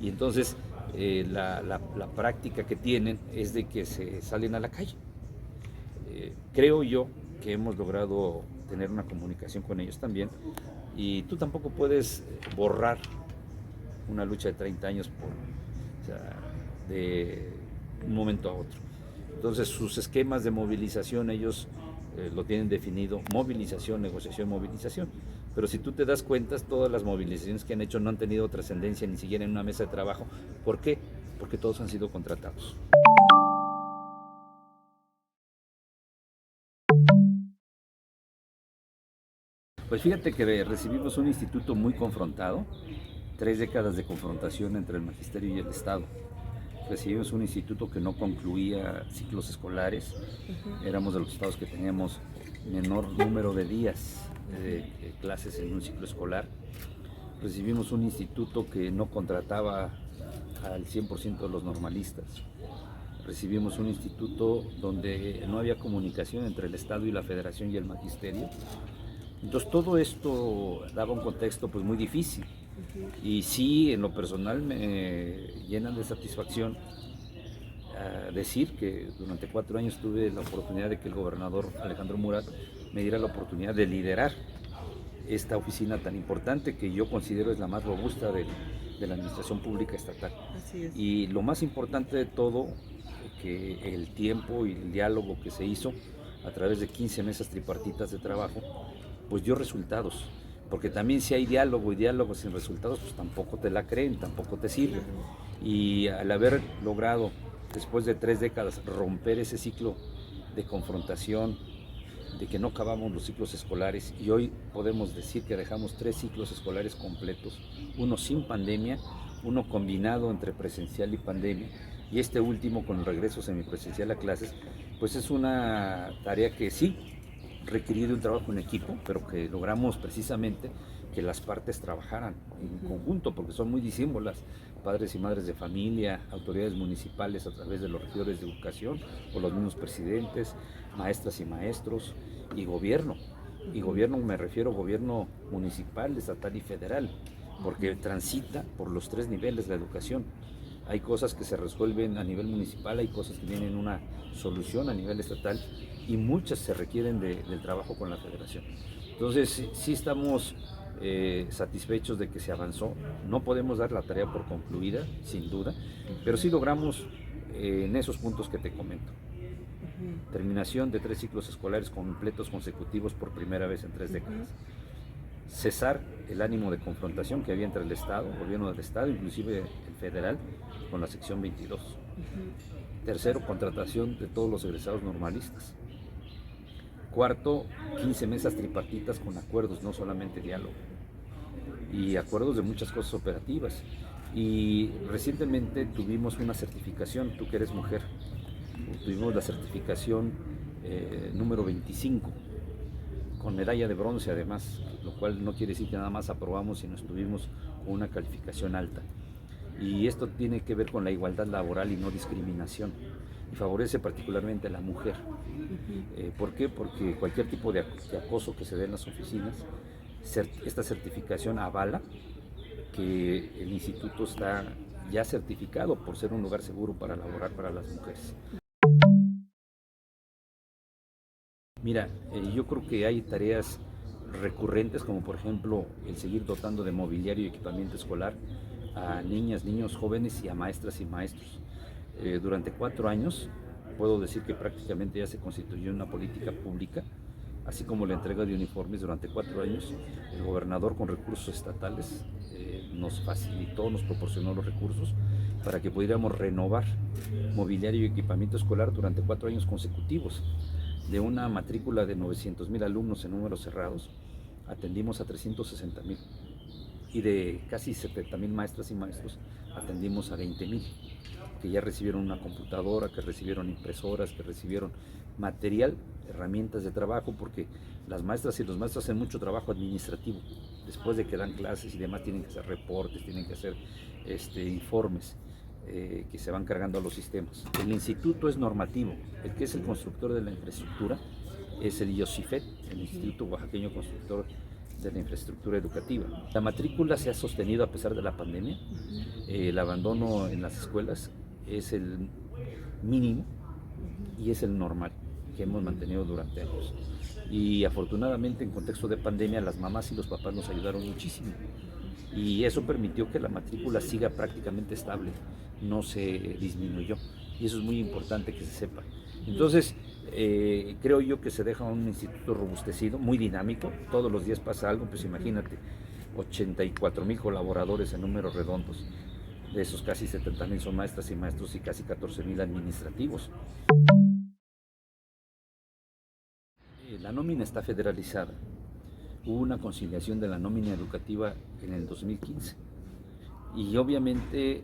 Y entonces la práctica que tienen es de que se salen a la calle. Creo yo que hemos logrado tener una comunicación con ellos también, y tú tampoco puedes borrar una lucha de 30 años o sea, de un momento a otro. Entonces sus esquemas de movilización ellos lo tienen definido: movilización, negociación, movilización. Pero si tú te das cuenta, todas las movilizaciones que han hecho no han tenido trascendencia ni siquiera en una mesa de trabajo. ¿Por qué? Porque todos han sido contratados. Pues fíjate que recibimos un instituto muy confrontado, 3 décadas de confrontación entre el magisterio y el Estado. Recibimos un instituto que no concluía ciclos escolares. Éramos de los estados que teníamos menor número de días de clases en un ciclo escolar. Recibimos un instituto que no contrataba al 100% de los normalistas. Recibimos un instituto donde no había comunicación entre el Estado y la Federación y el magisterio. Entonces todo esto daba un contexto pues muy difícil. Y sí, en lo personal me llenan de satisfacción decir que durante 4 años tuve la oportunidad de que el gobernador Alejandro Murat me diera la oportunidad de liderar esta oficina tan importante, que yo considero es la más robusta de la administración pública estatal. Así es. Y lo más importante de todo, que el tiempo y el diálogo que se hizo a través de 15 mesas tripartitas de trabajo, pues dio resultados. Porque también si hay diálogo y diálogo sin resultados, pues tampoco te la creen, tampoco te sirve. Y al haber logrado, después de 3 décadas, romper ese ciclo de confrontación, de que no acabamos los ciclos escolares, y hoy podemos decir que dejamos 3 ciclos escolares completos, uno sin pandemia, uno combinado entre presencial y pandemia, y este último con el regreso semipresencial a clases, pues es una tarea que sí requirió de un trabajo en equipo, pero que logramos precisamente que las partes trabajaran en conjunto, porque son muy disímbolas: padres y madres de familia, autoridades municipales a través de los regidores de educación o los mismos presidentes, maestras y maestros, y gobierno. Y gobierno me refiero a gobierno municipal, estatal y federal, porque transita por los 3 niveles de la educación. Hay cosas que se resuelven a nivel municipal, hay cosas que tienen una solución a nivel estatal, y muchas se requieren del trabajo con la federación. Entonces sí estamos satisfechos de que se avanzó. No podemos dar la tarea por concluida, sin duda, pero sí logramos en esos puntos que te comento. Terminación de 3 ciclos escolares completos consecutivos por primera vez en 3 décadas. Cesar el ánimo de confrontación que había entre el Estado, el gobierno del Estado, inclusive el federal, con la sección 22. Tercero, contratación de todos los egresados normalistas. Cuarto, 15 mesas tripartitas con acuerdos, no solamente diálogo, y acuerdos de muchas cosas operativas. Y recientemente tuvimos una certificación, tú que eres mujer, tuvimos la certificación número 25, con medalla de bronce además, lo cual no quiere decir que nada más aprobamos, sino estuvimos con una calificación alta. Y esto tiene que ver con la igualdad laboral y no discriminación, y favorece particularmente a la mujer. ¿Por qué? Porque cualquier tipo de acoso que se dé en las oficinas, esta certificación avala que el instituto está ya certificado por ser un lugar seguro para laborar para las mujeres. Mira, yo creo que hay tareas recurrentes, como por ejemplo el seguir dotando de mobiliario y equipamiento escolar a niñas, niños, jóvenes y a maestras y maestros. Durante 4 años puedo decir que prácticamente ya se constituyó una política pública, así como la entrega de uniformes. Durante 4 años el gobernador, con recursos estatales, nos facilitó, nos proporcionó los recursos para que pudiéramos renovar mobiliario y equipamiento escolar durante 4 años consecutivos. De una matrícula de 900,000 alumnos en números cerrados, atendimos a 360,000, y de casi 70,000 maestras y maestros atendimos a 20,000, que ya recibieron una computadora, que recibieron impresoras, que recibieron material, herramientas de trabajo, porque las maestras y los maestros hacen mucho trabajo administrativo. Después de que dan clases y demás, tienen que hacer reportes, tienen que hacer informes que se van cargando a los sistemas. El instituto es normativo, el que es el constructor de la infraestructura es el IOCIFET, el Instituto Oaxaqueño Constructor de la infraestructura educativa. La matrícula se ha sostenido a pesar de la pandemia. El abandono en las escuelas es el mínimo y es el normal que hemos mantenido durante años. Y afortunadamente en contexto de pandemia las mamás y los papás nos ayudaron muchísimo. Y eso permitió que la matrícula siga prácticamente estable, no se disminuyó. Y eso es muy importante que se sepa. Entonces, creo yo que se deja un instituto robustecido, muy dinámico, todos los días pasa algo, pues imagínate, 84,000 colaboradores en números redondos, de esos casi 70,000 son maestras y maestros y casi 14,000 administrativos. La nómina está federalizada, hubo una conciliación de la nómina educativa en el 2015 y obviamente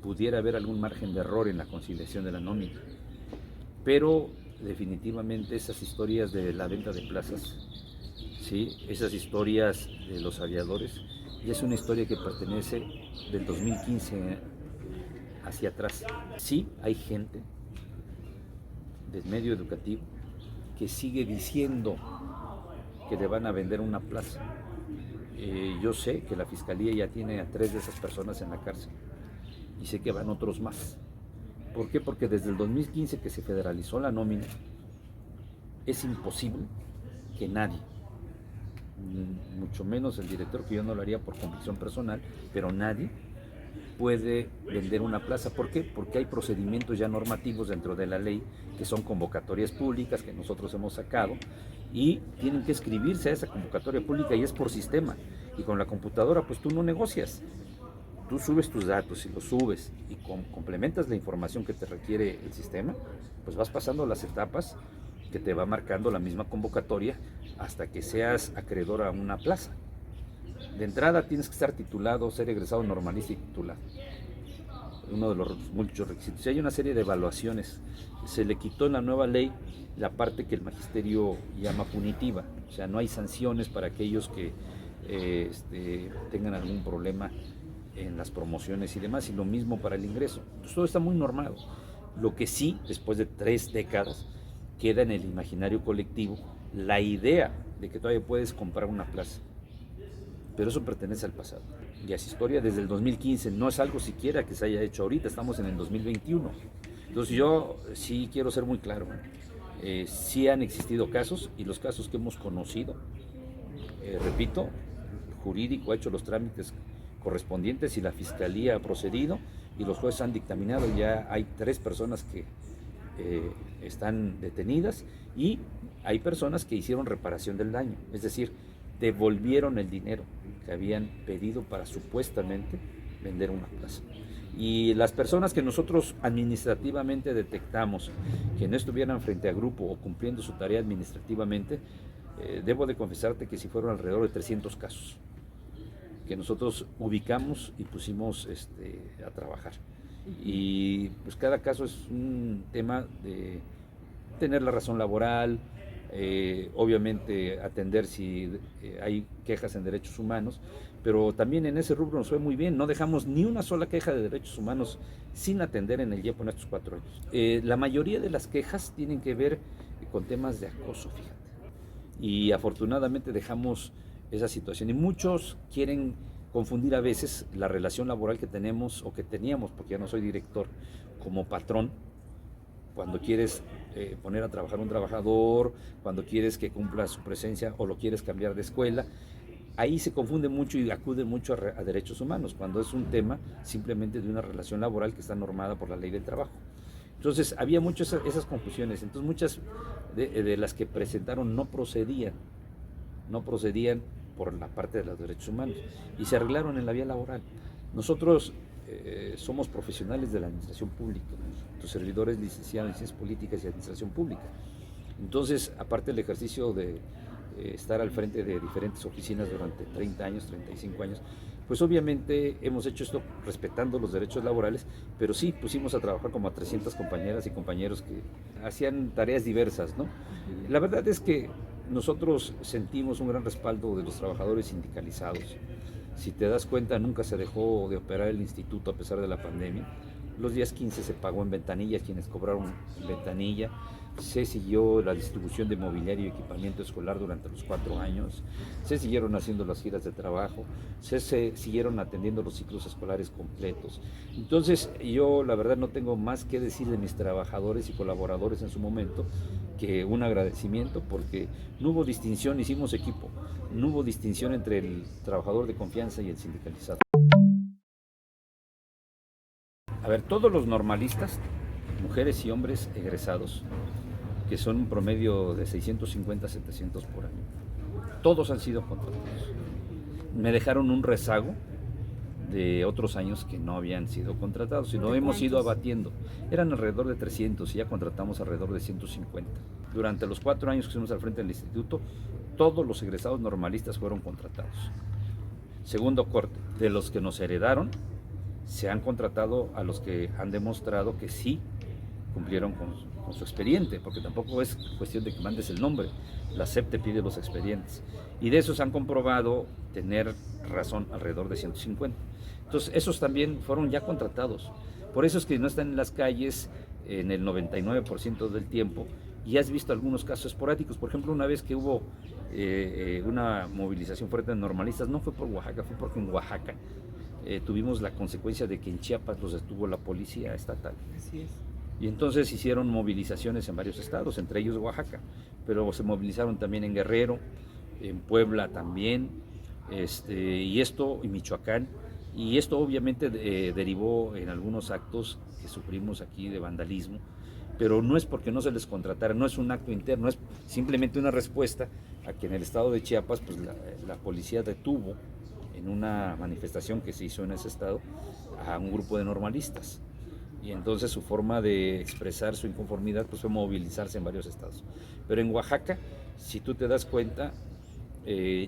pudiera haber algún margen de error en la conciliación de la nómina, pero definitivamente esas historias de la venta de plazas, ¿sí? Esas historias de los aviadores, y es una historia que pertenece del 2015 hacia atrás. Sí hay gente del medio educativo que sigue diciendo que le van a vender una plaza. Yo sé que la Fiscalía ya tiene a 3 de esas personas en la cárcel y sé que van otros más. ¿Por qué? Porque desde el 2015 que se federalizó la nómina, es imposible que nadie, mucho menos el director, que yo no lo haría por convicción personal, pero nadie puede vender una plaza. ¿Por qué? Porque hay procedimientos ya normativos dentro de la ley que son convocatorias públicas que nosotros hemos sacado y tienen que escribirse a esa convocatoria pública y es por sistema. Y con la computadora pues tú no negocias. Tú subes tus datos y los subes y complementas la información que te requiere el sistema, pues vas pasando las etapas que te va marcando la misma convocatoria hasta que seas acreedor a una plaza. De entrada tienes que estar titulado, ser egresado normalista y titulado. Uno de los muchos requisitos. Y hay una serie de evaluaciones. Se le quitó en la nueva ley la parte que el magisterio llama punitiva. O sea, no hay sanciones para aquellos que tengan algún problema en las promociones y demás, y lo mismo para el ingreso. Entonces todo está muy normado. Lo que sí, después de 3 décadas, queda en el imaginario colectivo la idea de que todavía puedes comprar una plaza. Pero eso pertenece al pasado. Y es historia desde el 2015, no es algo siquiera que se haya hecho ahorita, estamos en el 2021. Entonces yo sí quiero ser muy claro, sí han existido casos y los casos que hemos conocido, repito, el jurídico ha hecho los trámites correspondientes y la Fiscalía ha procedido y los jueces han dictaminado, ya hay 3 personas que están detenidas y hay personas que hicieron reparación del daño, es decir, devolvieron el dinero que habían pedido para supuestamente vender una plaza. Y las personas que nosotros administrativamente detectamos que no estuvieran frente a grupo o cumpliendo su tarea administrativamente, debo de confesarte que sí fueron alrededor de 300 casos que nosotros ubicamos y pusimos a trabajar. Y pues cada caso es un tema de tener la razón laboral, obviamente atender si hay quejas en derechos humanos, pero también en ese rubro nos fue muy bien, no dejamos ni una sola queja de derechos humanos sin atender en el IEPO en estos 4 años. La mayoría de las quejas tienen que ver con temas de acoso, fíjate, y afortunadamente dejamos esa situación y muchos quieren confundir a veces la relación laboral que tenemos o que teníamos, porque ya no soy director, como patrón, cuando quieres poner a trabajar un trabajador, cuando quieres que cumpla su presencia o lo quieres cambiar de escuela. Ahí se confunde mucho y acude mucho a derechos humanos, cuando es un tema simplemente de una relación laboral que está normada por la ley del trabajo. Entonces había muchas esas confusiones, entonces muchas de las que presentaron no procedían por la parte de los derechos humanos y se arreglaron en la vía laboral. Nosotros somos profesionales de la administración pública, tu servidor es licenciado en Ciencias Políticas y Administración Pública. Entonces, aparte del ejercicio de estar al frente de diferentes oficinas durante 30 años, 35 años, pues obviamente hemos hecho esto respetando los derechos laborales, pero sí pusimos a trabajar como a 300 compañeras y compañeros que hacían tareas diversas, ¿no? La verdad es que nosotros sentimos un gran respaldo de los trabajadores sindicalizados. Si te das cuenta, nunca se dejó de operar el instituto a pesar de la pandemia. Los días 15 se pagó en ventanilla, quienes cobraron en ventanilla. Se siguió la distribución de mobiliario y equipamiento escolar durante los 4 años, se siguieron haciendo las giras de trabajo, se siguieron atendiendo los ciclos escolares completos. Entonces yo la verdad no tengo más que decir de mis trabajadores y colaboradores en su momento que un agradecimiento, porque no hubo distinción, hicimos equipo, no hubo distinción entre el trabajador de confianza y el sindicalizado. A ver, todos los normalistas, mujeres y hombres egresados, que son un promedio de 650 700 por año, todos han sido contratados. Me dejaron un rezago de otros años que no habían sido contratados, sino hemos ido abatiendo. Eran alrededor de 300 y ya contratamos alrededor de 150. Durante los 4 años que estuvimos al frente del instituto, todos los egresados normalistas fueron contratados. Segundo corte, de los que nos heredaron, se han contratado a los que han demostrado que sí cumplieron con su expediente, porque tampoco es cuestión de que mandes el nombre, la SEP te pide los expedientes, y de esos han comprobado tener razón alrededor de 150. Entonces esos también fueron ya contratados, por eso es que no están en las calles en el 99% del tiempo, y has visto algunos casos esporádicos. Por ejemplo, una vez que hubo una movilización fuerte de normalistas, no fue por Oaxaca, fue porque en Oaxaca tuvimos la consecuencia de que en Chiapas los detuvo la policía estatal. Así es. Y entonces hicieron movilizaciones en varios estados, entre ellos Oaxaca, pero se movilizaron también en Guerrero, en Puebla también, y Michoacán, y esto obviamente derivó en algunos actos que sufrimos aquí de vandalismo, pero no es porque no se les contratara, no es un acto interno, es simplemente una respuesta a que en el estado de Chiapas pues la policía detuvo en una manifestación que se hizo en ese estado a un grupo de normalistas. Y entonces su forma de expresar su inconformidad pues fue movilizarse en varios estados. Pero en Oaxaca, si tú te das cuenta,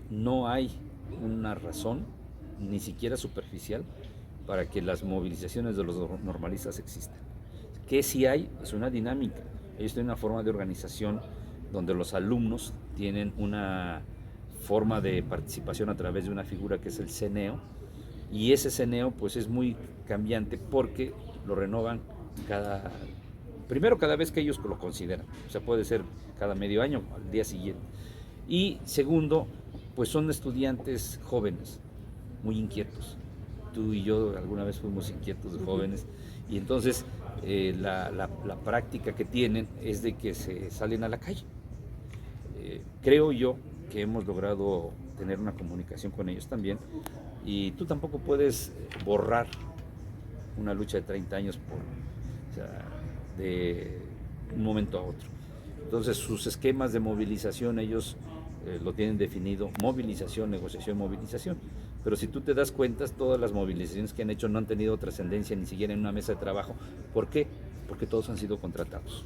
no hay una razón, ni siquiera superficial, para que las movilizaciones de los normalistas existan. Que sí hay es una dinámica, ellos tienen una forma de organización donde los alumnos tienen una forma de participación a través de una figura que es el CENEO, y ese CENEO pues es muy cambiante porque lo renovan primero cada vez que ellos lo consideran, o sea, puede ser cada medio año, al día siguiente. Y segundo, pues son estudiantes jóvenes, muy inquietos. Tú y yo alguna vez fuimos inquietos de jóvenes, y entonces la práctica que tienen es de que se salen a la calle. Creo yo que hemos logrado tener una comunicación con ellos también, y tú tampoco puedes borrar una lucha de 30 años de un momento a otro. Entonces sus esquemas de movilización ellos lo tienen definido: movilización, negociación, movilización. Pero si tú te das cuenta, todas las movilizaciones que han hecho no han tenido trascendencia ni siquiera en una mesa de trabajo. ¿Por qué? Porque todos han sido contratados.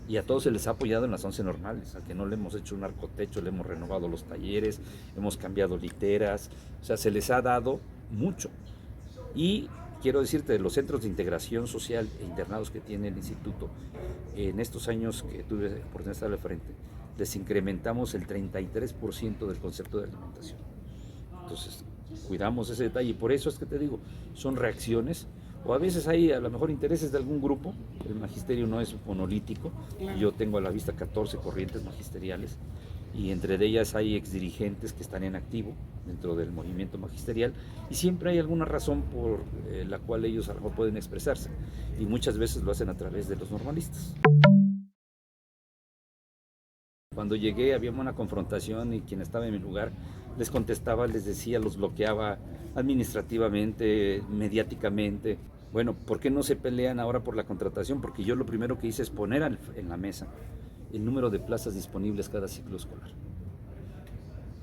Y a todos se les ha apoyado en las 11 normales, al que no le hemos hecho un arcotecho, le hemos renovado los talleres, hemos cambiado literas, o sea, se les ha dado mucho. Y quiero decirte, de los centros de integración social e internados que tiene el instituto, en estos años que tuve la oportunidad de estar al frente, les incrementamos el 33% del concepto de alimentación. Entonces, cuidamos ese detalle, y por eso es que te digo, son reacciones, o a veces hay a lo mejor intereses de algún grupo. El magisterio no es monolítico, yo tengo a la vista 14 corrientes magisteriales, y entre ellas hay exdirigentes que están en activo dentro del movimiento magisterial, y siempre hay alguna razón por la cual ellos a lo mejor pueden expresarse, y muchas veces lo hacen a través de los normalistas. Cuando llegué había una confrontación, y quien estaba en mi lugar les contestaba, les decía, los bloqueaba administrativamente, mediáticamente. Bueno, ¿por qué no se pelean ahora por la contratación? Porque yo lo primero que hice es poner en la mesa el número de plazas disponibles cada ciclo escolar.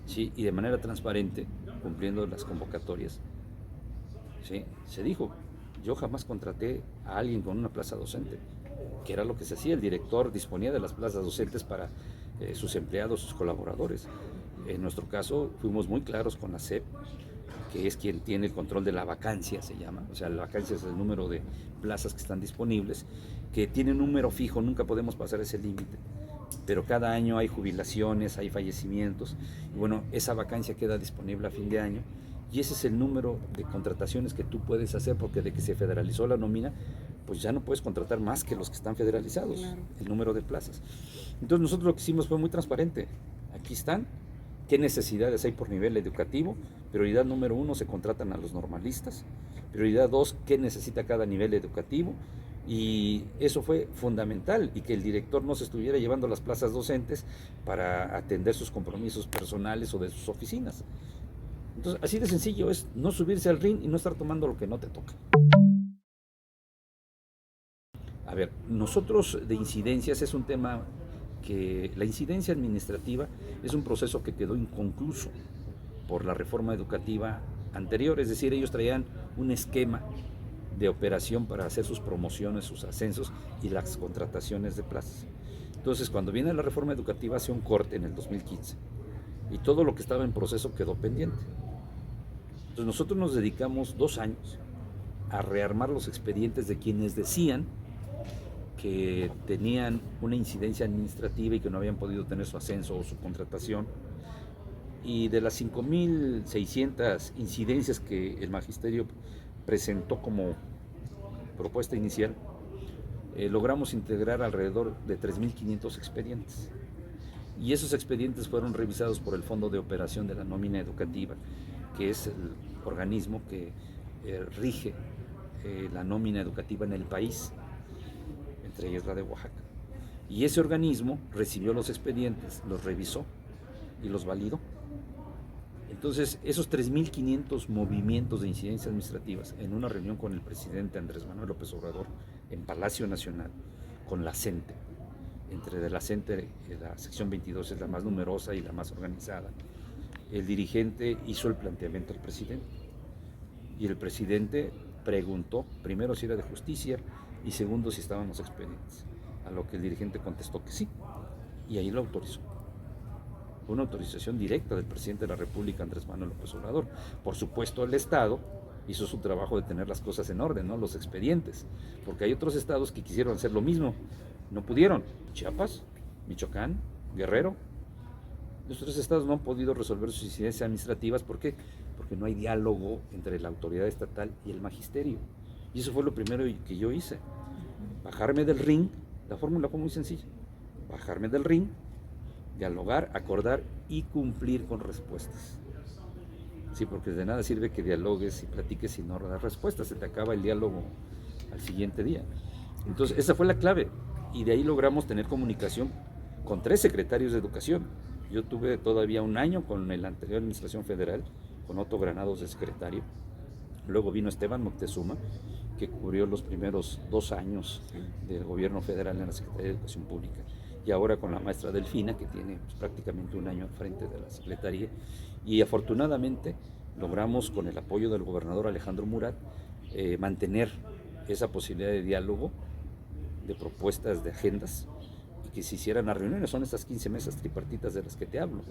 Sí, y de manera transparente, cumpliendo las convocatorias. Sí, se dijo, yo jamás contraté a alguien con una plaza docente, que era lo que se hacía. El director disponía de las plazas docentes para sus empleados, sus colaboradores. En nuestro caso fuimos muy claros con la SEP, que es quien tiene el control de la vacancia, se llama. O sea, la vacancia es el número de plazas que están disponibles, que tiene un número fijo, nunca podemos pasar ese límite. Pero cada año hay jubilaciones, hay fallecimientos, y bueno, esa vacancia queda disponible a fin de año, Y ese es el número de contrataciones que tú puedes hacer, porque de que se federalizó la nómina, pues ya no puedes contratar más que los que están federalizados, claro, el número de plazas. Entonces nosotros lo que hicimos fue muy transparente. Aquí están, qué necesidades hay por nivel educativo. Prioridad número 1, se contratan a los normalistas. Prioridad 2, qué necesita cada nivel educativo. Y eso fue fundamental, y que el director no se estuviera llevando las plazas docentes para atender sus compromisos personales o de sus oficinas. Entonces, así de sencillo es no subirse al ring y no estar tomando lo que no te toca. A ver, nosotros de incidencias es un tema que la incidencia administrativa es un proceso que quedó inconcluso por la reforma educativa anterior, es decir, ellos traían un esquema de operación para hacer sus promociones, sus ascensos y las contrataciones de plazas. Entonces, cuando viene la reforma educativa, hace un corte en el 2015 y todo lo que estaba en proceso quedó pendiente. Entonces, nosotros nos dedicamos 2 años a rearmar los expedientes de quienes decían que tenían una incidencia administrativa y que no habían podido tener su ascenso o su contratación. Y de las 5,600 incidencias que el magisterio presentó como propuesta inicial, logramos integrar alrededor de 3,500 expedientes. Y esos expedientes fueron revisados por el Fondo de Operación de la Nómina Educativa, que es el organismo que rige la nómina educativa en el país, entre ellas la de Oaxaca. Y ese organismo recibió los expedientes, los revisó y los validó. Entonces, esos 3,500 movimientos de incidencias administrativas en una reunión con el presidente Andrés Manuel López Obrador en Palacio Nacional, con la CENTE, entre la CENTE, la sección 22 es la más numerosa y la más organizada, el dirigente hizo el planteamiento al presidente. Y el presidente preguntó, primero si era de justicia y segundo si estaban los expedientes. A lo que el dirigente contestó que sí, y ahí lo autorizó. Fue una autorización directa del presidente de la República, Andrés Manuel López Obrador. Por supuesto, el Estado hizo su trabajo de tener las cosas en orden, ¿no? Los expedientes, porque hay otros estados que quisieron hacer lo mismo, no pudieron. Chiapas, Michoacán, Guerrero. Los 3 estados no han podido resolver sus incidencias administrativas. ¿Por qué? Porque no hay diálogo entre la autoridad estatal y el magisterio. Y eso fue lo primero que yo hice. Bajarme del ring, la fórmula fue muy sencilla. Bajarme del ring, dialogar, acordar y cumplir con respuestas. Sí, porque de nada sirve que dialogues y platiques y no das respuestas, se te acaba el diálogo al siguiente día. Entonces, esa fue la clave, y de ahí logramos tener comunicación con 3 secretarios de educación. Yo tuve todavía 1 año con la anterior administración federal, con Otto Granados de secretario. Luego vino Esteban Moctezuma, que cubrió los primeros 2 años del gobierno federal en la Secretaría de Educación Pública. Y ahora con la maestra Delfina, que tiene prácticamente 1 año al frente de la Secretaría. Y afortunadamente logramos, con el apoyo del gobernador Alejandro Murat, mantener esa posibilidad de diálogo, de propuestas, de agendas, y que se hicieran las reuniones. Son estas 15 mesas tripartitas de las que te hablo.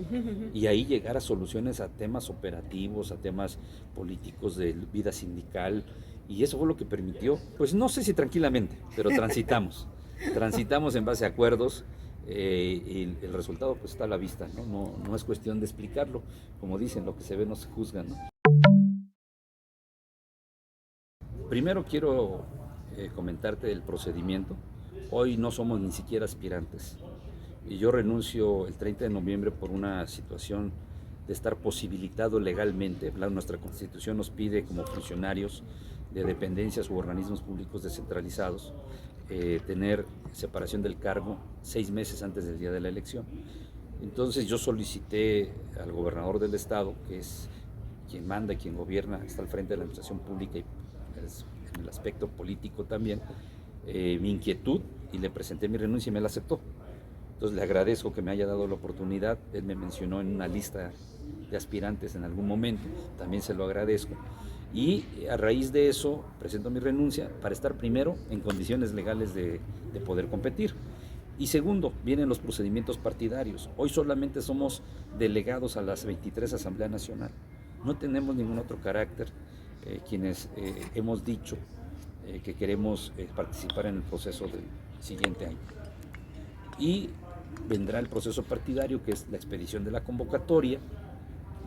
Y ahí llegar a soluciones a temas operativos, a temas políticos de vida sindical. Y eso fue lo que permitió, pues no sé si tranquilamente, pero transitamos. Transitamos en base a acuerdos. Y el resultado pues está a la vista, ¿no? No es cuestión de explicarlo, como dicen, lo que se ve no se juzga, ¿no? Primero quiero comentarte el procedimiento. Hoy no somos ni siquiera aspirantes y yo renuncio el 30 de noviembre por una situación de estar posibilitado legalmente. Nuestra Constitución nos pide, como funcionarios de dependencias u organismos públicos descentralizados, tener separación del cargo 6 meses antes del día de la elección. Entonces yo solicité al gobernador del estado, que es quien manda y quien gobierna, está al frente de la administración pública y en el aspecto político también, mi inquietud, y le presenté mi renuncia y me la aceptó. Entonces le agradezco que me haya dado la oportunidad. Él me mencionó en una lista de aspirantes en algún momento, también se lo agradezco. Y a raíz de eso presento mi renuncia para estar primero en condiciones legales de poder competir. Y segundo, vienen los procedimientos partidarios. Hoy solamente somos delegados a las 23 Asamblea Nacional. No tenemos ningún otro carácter, quienes hemos dicho que queremos participar en el proceso del siguiente año. Y vendrá el proceso partidario, que es la expedición de la convocatoria,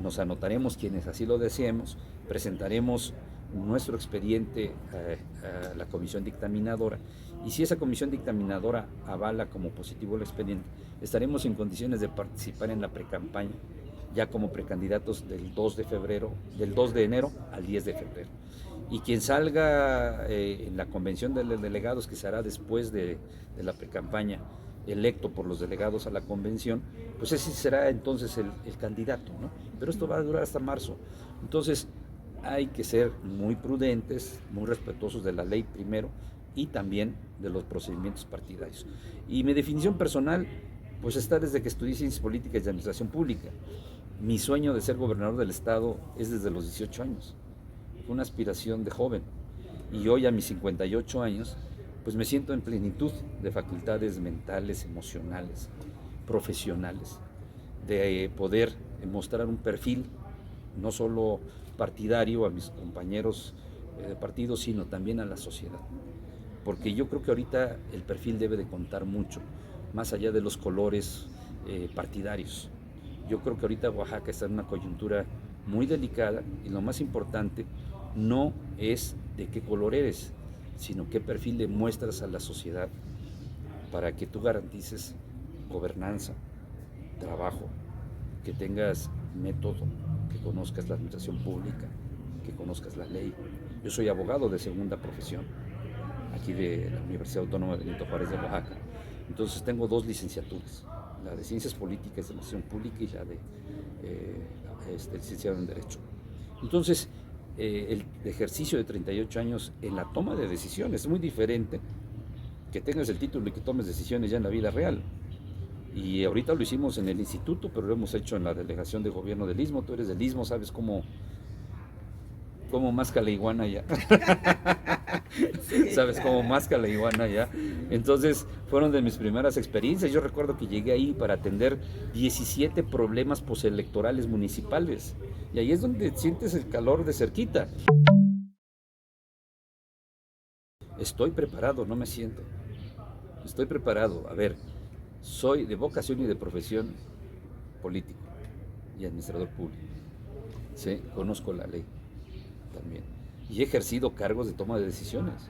nos anotaremos quienes así lo deseemos, presentaremos nuestro expediente a la comisión dictaminadora, y si esa comisión dictaminadora avala como positivo el expediente, estaremos en condiciones de participar en la precampaña ya como precandidatos del 2 de enero al 10 de febrero. Y quien salga en la convención de delegados, que se hará después de la precampaña, electo por los delegados a la convención, pues ese será entonces el candidato, ¿no? Pero esto va a durar hasta marzo. Entonces hay que ser muy prudentes, muy respetuosos de la ley primero y también de los procedimientos partidarios. Y mi definición personal pues está desde que estudié Ciencias Políticas y Administración Pública. Mi sueño de ser gobernador del estado es desde los 18 años. Fue una aspiración de joven. Y hoy a mis 58 años, pues me siento en plenitud de facultades mentales, emocionales, profesionales, de poder mostrar un perfil no solo partidario a mis compañeros de partido, sino también a la sociedad. Porque yo creo que ahorita el perfil debe de contar mucho, más allá de los colores partidarios. Yo creo que ahorita Oaxaca está en una coyuntura muy delicada y lo más importante no es de qué color eres, sino qué perfil le muestras a la sociedad para que tú garantices gobernanza, trabajo, que tengas método, que conozcas la administración pública, que conozcas la ley. Yo soy abogado de segunda profesión, aquí de la Universidad Autónoma de Benito Juárez de Oaxaca. Entonces tengo 2 licenciaturas, la de Ciencias Políticas de Administración Pública y la de licenciado en Derecho. Entonces, el ejercicio de 38 años en la toma de decisiones es muy diferente que tengas el título y que tomes decisiones ya en la vida real. Y ahorita lo hicimos en el instituto, pero lo hemos hecho en la delegación de gobierno del Istmo. Tú eres del Istmo, sabes cómo masca la iguana ya. Sí, sabes cómo masca la iguana ya. Entonces fueron de mis primeras experiencias. Yo recuerdo que llegué ahí para atender 17 problemas postelectorales municipales. Y ahí es donde sientes el calor de cerquita. Estoy preparado, no me siento. Estoy preparado. A ver, soy de vocación y de profesión político y administrador público. Sí, conozco la ley también. Y he ejercido cargos de toma de decisiones.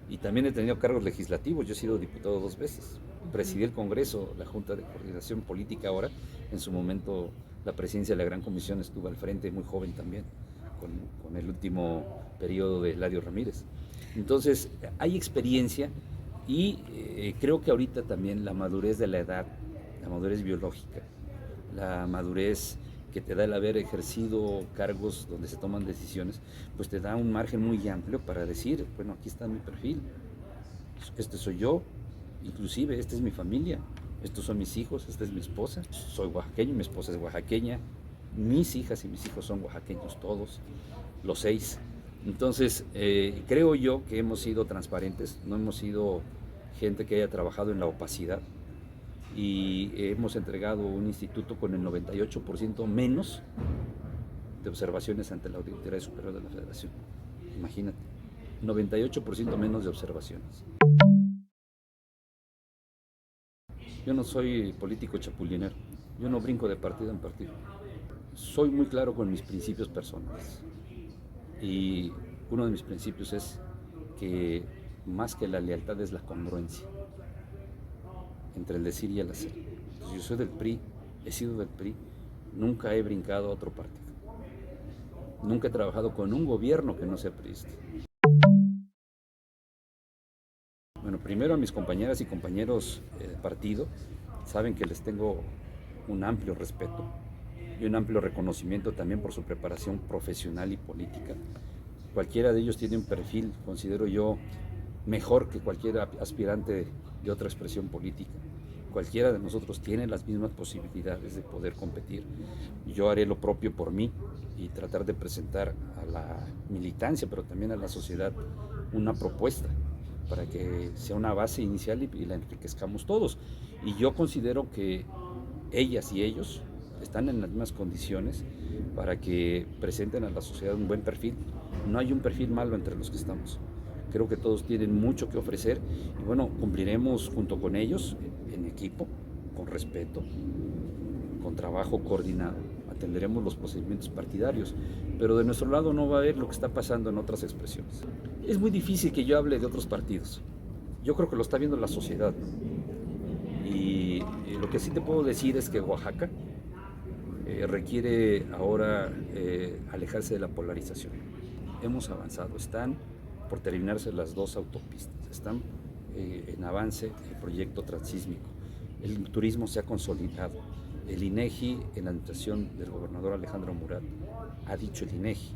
Y también he tenido cargos legislativos. Yo he sido diputado 2 veces. Presidí el Congreso, la Junta de Coordinación Política ahora. En su momento la presidencia de la Gran Comisión estuvo al frente, muy joven también, con el último periodo de Eladio Ramírez. Entonces hay experiencia y creo que ahorita también la madurez de la edad, la madurez biológica, la madurez que te da el haber ejercido cargos donde se toman decisiones, pues te da un margen muy amplio para decir, bueno, aquí está mi perfil, este soy yo, inclusive esta es mi familia, estos son mis hijos, esta es mi esposa, soy oaxaqueño, mi esposa es oaxaqueña, mis hijas y mis hijos son oaxaqueños todos, los 6. Entonces, creo yo que hemos sido transparentes, no hemos sido gente que haya trabajado en la opacidad, y hemos entregado un instituto con el 98% menos de observaciones ante la Auditoría Superior de la Federación. Imagínate, 98% menos de observaciones. Yo no soy político chapulinero, yo no brinco de partido en partido. Soy muy claro con mis principios personales. Y uno de mis principios es que más que la lealtad es la congruencia entre el decir y el hacer. Entonces, yo soy del PRI, he sido del PRI, nunca he brincado a otro partido. Nunca he trabajado con un gobierno que no sea priista. Bueno, primero a mis compañeras y compañeros de partido, saben que les tengo un amplio respeto y un amplio reconocimiento también por su preparación profesional y política. Cualquiera de ellos tiene un perfil, considero yo, mejor que cualquier aspirante de otra expresión política. Cualquiera de nosotros tiene las mismas posibilidades de poder competir. Yo haré lo propio por mí y tratar de presentar a la militancia, pero también a la sociedad, una propuesta para que sea una base inicial y la enriquezcamos todos. Y yo considero que ellas y ellos están en las mismas condiciones para que presenten a la sociedad un buen perfil. No hay un perfil malo entre los que estamos. Creo que todos tienen mucho que ofrecer y bueno, cumpliremos junto con ellos en equipo, con respeto, con trabajo coordinado atenderemos los procedimientos partidarios, pero de nuestro lado no va a haber lo que está pasando en otras expresiones. Es muy difícil que yo hable de otros partidos. Yo creo que lo está viendo la sociedad, ¿no? Y lo que sí te puedo decir es que Oaxaca requiere ahora alejarse de la polarización. Hemos avanzado, están por terminarse las 2 autopistas, están en avance el proyecto transísmico, el turismo se ha consolidado, el INEGI, en la administración del gobernador Alejandro Murat, ha dicho el INEGI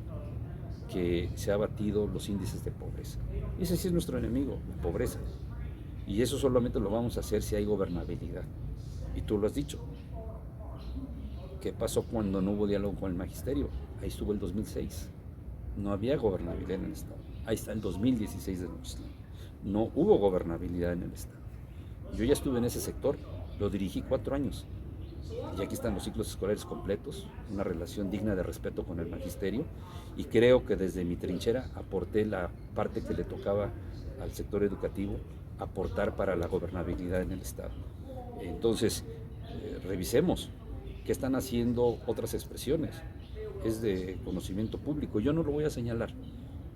que se han batido los índices de pobreza. Ese sí es nuestro enemigo, la pobreza. Y eso solamente lo vamos a hacer si hay gobernabilidad. Y tú lo has dicho. ¿Qué pasó cuando no hubo diálogo con el magisterio? Ahí estuvo el 2006. No había gobernabilidad en el Estado. Ahí está el 2016 de nuestro Estado. No hubo gobernabilidad en el Estado. Yo ya estuve en ese sector, lo dirigí 4 años. Y aquí están los ciclos escolares completos, una relación digna de respeto con el magisterio, y creo que desde mi trinchera aporté la parte que le tocaba al sector educativo aportar para la gobernabilidad en el Estado. Entonces, revisemos qué están haciendo otras expresiones. Es de conocimiento público, yo no lo voy a señalar,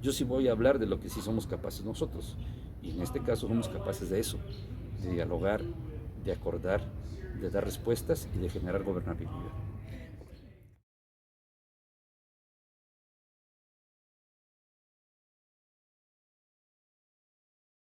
yo sí voy a hablar de lo que sí somos capaces nosotros, y en este caso somos capaces de eso, de dialogar, de acordar, de dar respuestas y de generar gobernabilidad.